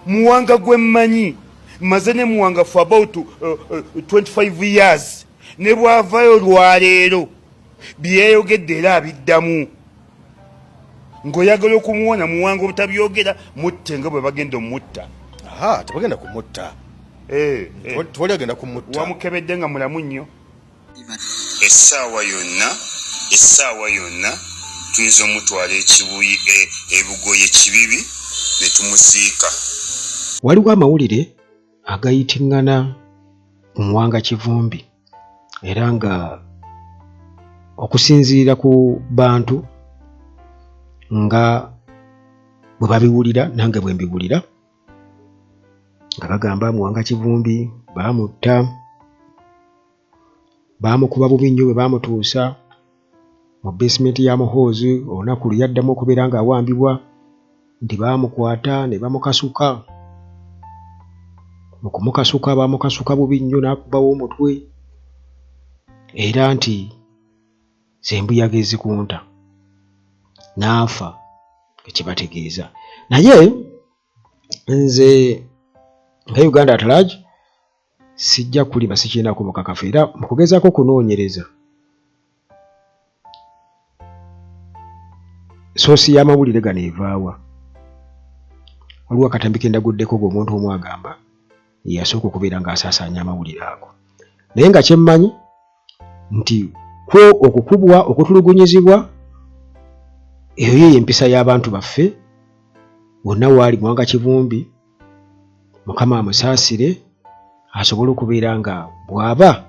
muwanga gwemmanyi maze ne muwanga for about 25 years ne bwavayo lwaleero byeyogedde era abiddamu ng'oyagala okumuwona muwanga obutabyogera mutte nga bwe bagenda omutta. Tebagenda kumutta. Tewali agenda kumutta. Wamukebedde nga mulamu nnyo. essaawa yonna tuyinza omutwala ekibuyi ebugoye kibibi ne tumusiika. Waliwo amawulire agayitiŋŋana ku Muwanga Kivumbi era nga okusinziira ku bantu nga bwe babiwulira nange bwe mbiwulira nga bagamba Muwanga Kivumbi baamutta, baamukuba bubi nnyo bwe baamutuusa mu basement ya Muhoozi. Olunaku lwe yaddamu okubeera ng'awambibwa nti baamukwata ne bamukasuka. Mu kumukasuka baamukasuka bubi nnyo n'akubawo omutwe era nti sembuyaga ezikunta n'afa ekibategeeza. Naye nze nga Uganda at large sijja kulima sikirinako bukakafu era mu kugezaako okunoonyereza soosi y'amawulire gano evaawa. Waliwo akatambi ke ndaguddeko ng'omuntu omu agamba yasooka okubeera ng'asaasaanya amawulire ago. Naye nga kyemmanyi nti kwo okukubwa okutulugunyizibwa eyo ye empisa y'abantu baffe. Wonna waali Muwanga Kivumbi Mukama amusaasire asobole okubeera nga bw'aba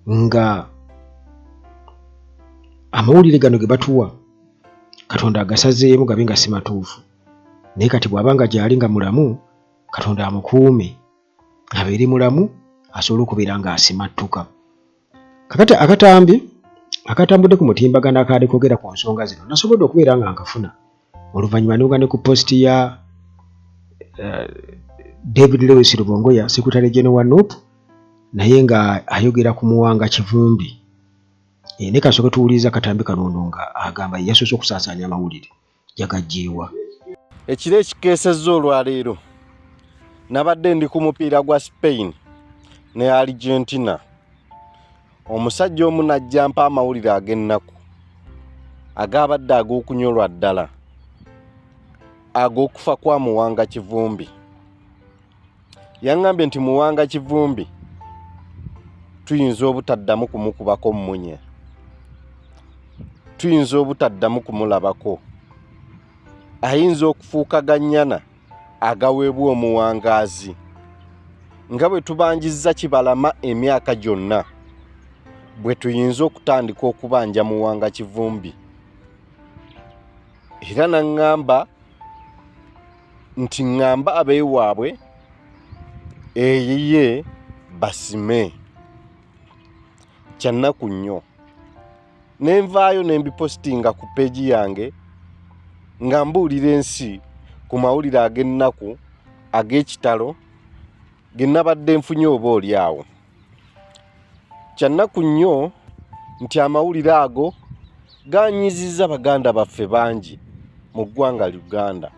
nga amawulire gano ge batuwa Katonda agasazeemu gabe nga si matuufu, naye kati bw'aba nga gy'ali nga mulamu Katonda amukuume abeere mulamu asobole okubeera nga asimattuka. Kakati akatambudde ku mutimbagano akaali kwogera ku nsonga zino nasobodde okubeera nga nkafuna oluvannyuma ne ku posti ya David Lewis Rubongoya, Secretary General wa NUP, naye nga ayogera ku Muwanga Kivumbi. Ne kasooke tuwuliriza katambi kanono nga agamba yasoose okusaasaanya amawulire jagajjiiwa. Ekiro ekikeesezza olwaleero nabadde ndi ku mupiira gwa Spain ne Argentina. Omusajja omu najja mpa amawulire ag'ennaku agabadde ag'okunyolwa ddala ag'okufa kwa Muwanga Kivumbi. Yaŋŋambye nti Muwanga Kivumbi tuyinza obutaddamu kumukubako mmunye, tuyinza obutaddamu kumulabako, ayinza okufuuka gannyana agaweebwa omuwangaazi. Nga bwe tubanjizza Kibalama emyaka gyonna, bwe tuyinza okutandika okubanja Muwanga Kivumbi. Era naŋŋamba nti ŋŋamba abeewaabwe eyiye basime kyannaku nnyo. Nenvaayo ne mbipostinga ku peegi yange nga mbuulira ensi ku mawulire ag'ennaku ag'ekitalo ge nabadde nfunye oba oli awo. Kyannaku nnyo nti amawulire ago ganyizizza baganda baffe bangi mu ggwanga Uganda,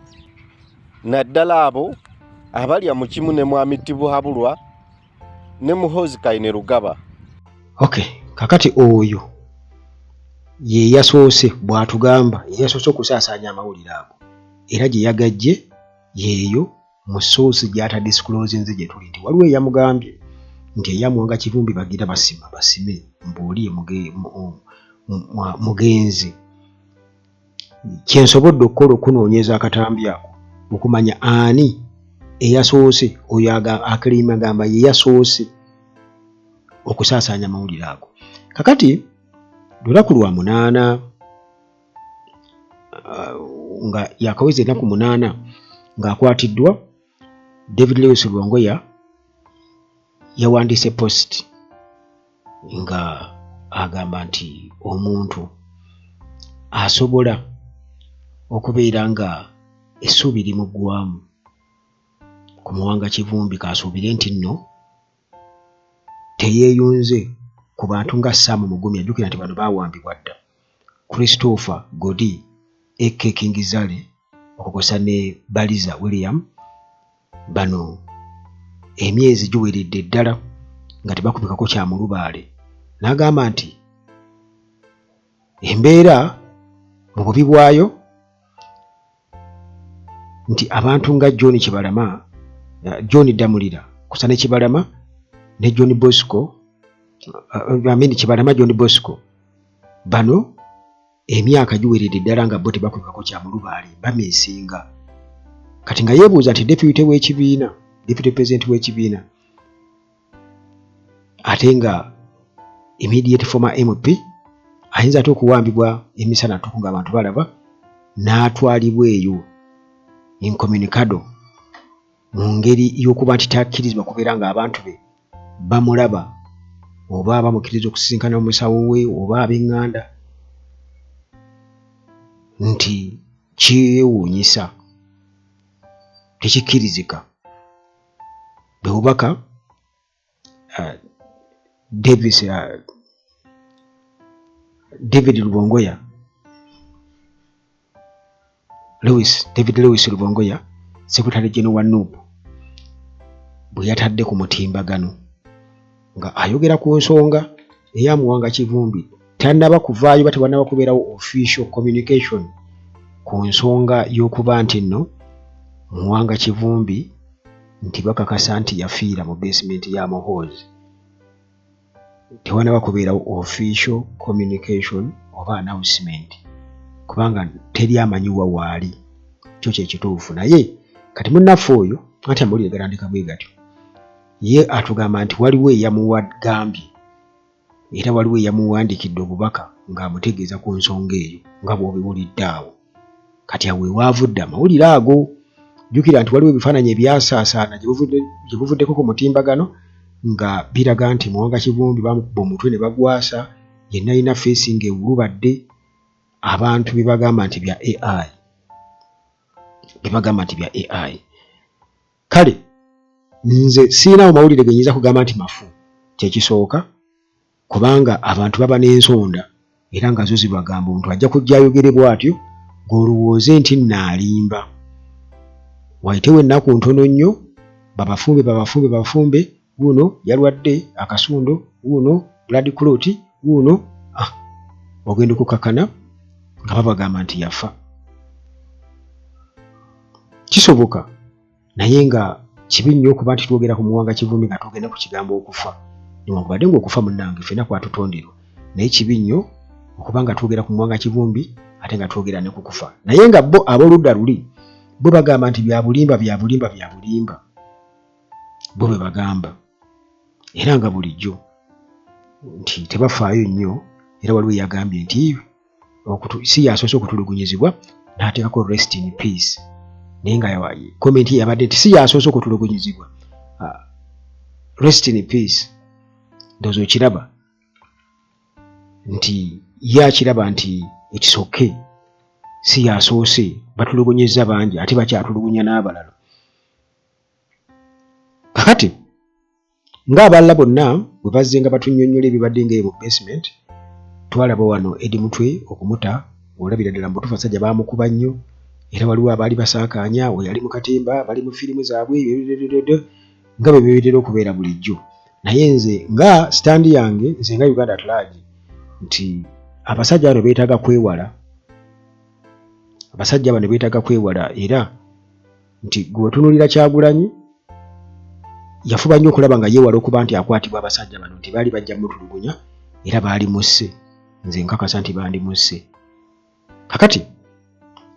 naddala abo abalya mu kimu ne Mwami Tibuhabulwa ne Muhoozi Kainerugaba. Kakati oyo ye yasoose bw'atugamba ye yasoose okusaasaanya amawulire ago era gye yagajje yeeyo mu soosi gy'atadisclosinze gye tuli nti waliwo eyamugambye nti eya Muwanga Kivumbi bagira basime mbuuli mugenzi. Kyensobodde okukola okunoonyeza akatambi ako okumanya ani eyasoose oyo akirima agamba ye yasoose okusaasaanya amawulire ago. Kakati lunaku lwa 8 nga yakaweza ennaku 8 ng'akwatiddwa, David Lewis Rubongoya yawandiise post nga agamba nti omuntu asobola okubeera nga essuubi limuggwamu ku Muwanga Kivumbi kaasuubire nti nno teyeeyunze ku bantu nga Sam Mugumi, ajjukira nti bano baawambibwa dda, Christopher Godi, A.K. Kingizale okukosa ne Baliza William bano emyezi giweredde ddala nga tebakubikako kya mulubaale. N'agamba nti embeera mu bubi bwayo nti abantu nga John Kibalama, John Damulira kusa ne Kibalama ne John Bosco, Kibalama John Bosco, bano emyaka giweredde ddala nga bo tebakubikako kya mulubaale bameesinga. Kati nga yeebuuza nti deputy president w'ekibiina ate nga immediate former MP ayinza ate okuwambibwa emisana tuku ng'abantu balaba, n'atwalibwa eyo incommunicado mu ngeri y'okuba nti takkirizibwa kubeera ng'abantu be bamulaba oba bamukkiriza okusisinkana omusawo we oba ab'eŋŋanda, nti kyewuunyisa tekikkirizika. Bwe bubaka David Lubongoya, David Lewis Lubongoya, Secretary General wa NUP, bwe yatadde ku mutimbagano nga ayogera ku nsonga eya Muwanga Kivumbi, tannaba kuvaayo batewannaba kubeerawo official communication ku nsonga y'okuba nti nno Muwanga Kivumbi nti bakakasa nti yafiira mu basement ya Muhoozi. Tewannaba kubeerawo official communication oba announcement kubanga teri amanyiwa waali. Kyo kye kituufu. Naye kati munnaffe oyo ati amawulire garandika bwe gatyo, ye atugamba nti waliwo eyamuwagambye era waliwo eyamuwandikidde obubaka ng'amutegeeza ku nsonga eyo nga bw'obiwulidde awo. Kati awo ewaavudde amawulire ago. Jjukira nti waliwo ebifaananyi ebyasaasaana gye buvuddeko ku mutimbagano nga biraga nti Muwanga Kivumbi bamukuba omutwe ne bagwasa, yenna alina facing ewulubadde, abantu bye bagamba nti bya AI. Kale nze siinawo mawulire ge nyinza kugamba nti mafu, kyekisooka, kubanga abantu baba n'ensonda era nga zo zibagamba omuntu ajja kujja ayogerebwa atyo ng'olowooze nti naalimba. Wayitewo ennaku ntono nnyo babafumbe, wuno yalwadde akasundo, wuno blood clot, wuno ogenda okukakana nga babagamba nti yafa. Kisoboka naye nga kibi nnyo okuba nti twogera ku Muwanga Kivumbi nga tugenda ku kigambo okufa, newankubadde ng'okufa munnange ffenna kwatutonderwa, naye kibi nnyo okuba nga twogera ku Muwanga Kivumbi ate nga twogera ne ku kufa. Naye nga bo ab'oludda luli bo bagamba nti bya bulimba bo bwe bagamba, era nga bulijjo nti tebafaayo nnyo. Era waliwo yagambye nti si yasoose okutulugunyizibwa n'ateekako rest in peace, naye nga komenti yabadde nti si yasoose okutulugunyizibwa, rest in peace. Ndowooza okiraba nti yakiraba nti it's okay, si yasoose, batulugunyizza bangi ate bakyatulugunya n'abalala. Kakati ng'abalala bonna bwe bazze nga batunnyonnyola ebibadde ng'eyo mu basement, twalaba wano Edi Mutwe okumuta, olabira ddala mu butuufu abasajja baamukuba nnyo, era waliwo abaali basaakaanya, we yali mu katimba, bali mu firimu zaabwe nga bwe bibeerera okubeera bulijjo. Naye nze nga sitandi yange, nze nga Uganda at large, nti abasajja bano beetaaga kwewala, era nti gwe otunuulira Kyagulanyi yafuba nnyo okulaba nga yeewala okuba nti akwatibwa abasajja bano nti baali bajja mutulugunya era baali musse. Nze nkakasa nti bandi musse. Kakati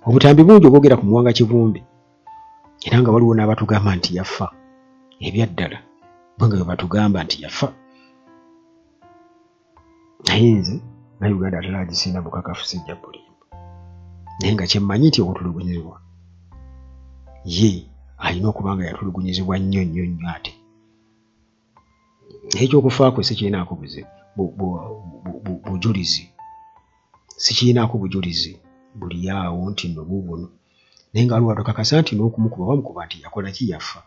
obutambi bungi obwogera ku Muwanga Kivumbi era nga waliwo n'abatugamba nti yafa, ebyaddala bo nga bwe batugamba nti yafa. Naye nze nga Uganda at large sirina bukakafu, sijja bulimba, naye nga kyemmanyi nti okutulugunyizibwa ye alina okuba nga yatulugunyizibwa nnyo ate. Naye ekyokufaako sikirinaako bujulizi, sikirinaako bujulizi buli awo nti nno buubuno, naye nga waliwo atukakasa nti n'okumukuba bamukuba nti yakola ki, yafa.